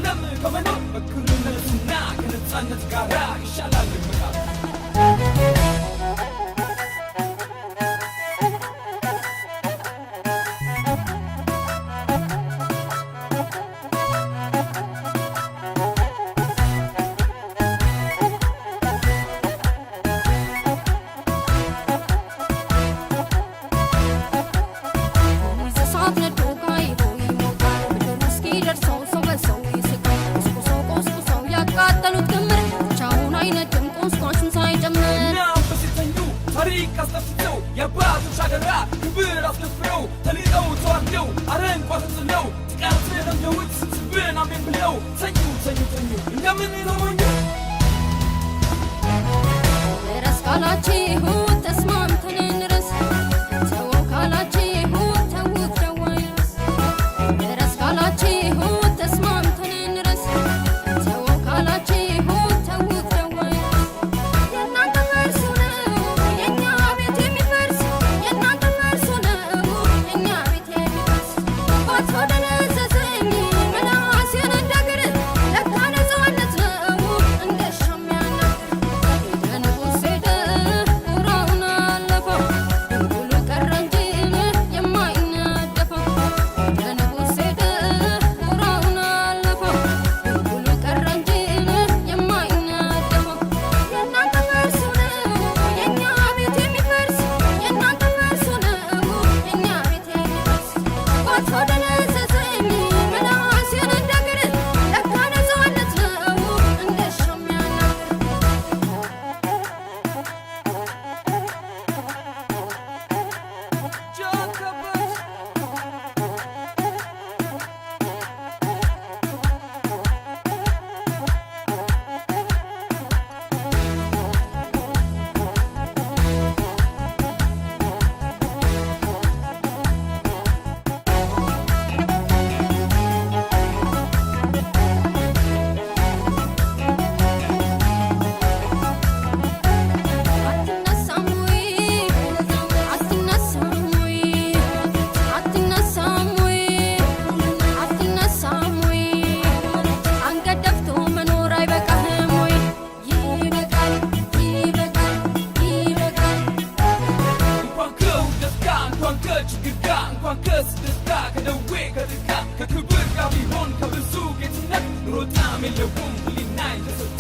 ዘላለም ከመኖር በክርነትና ከነፃነት ጋራ ይሻላል መቃብር አስተፍተው የአባቶች አደራ ክብር አስደፍረው ተሊጠው ተዋርደው አረንቋ ተጽለው ጥቃት ለምደውት ስብን አሜን ብለው ተኙ እንደምን ተሞኙ ረስ ካላችሁ ተስማምተን እንረስ ተው ካላችሁ ተውት ደዋይረስ ረስ ካላችሁ ተስማምተን እንረስ ተው ካላችሁ ተውት ደዋይረስ የእናንተ መርሱ ነው የእኛ ቤት የሚፈርስ የእናንተ መርሱ ነው የእኛ ቤት የሚፈርስ ባት ወደነዘዘኝ መላሴን እንደግር ለካ ነፃነት ነው እንደሻሚያናግር እንኳን ከስደስታ ከደዌ ከድካም ከክብር ጋር ቢሆን ከብዙ ጌትነት ሮጣም የለውም ሊናይ ተሰ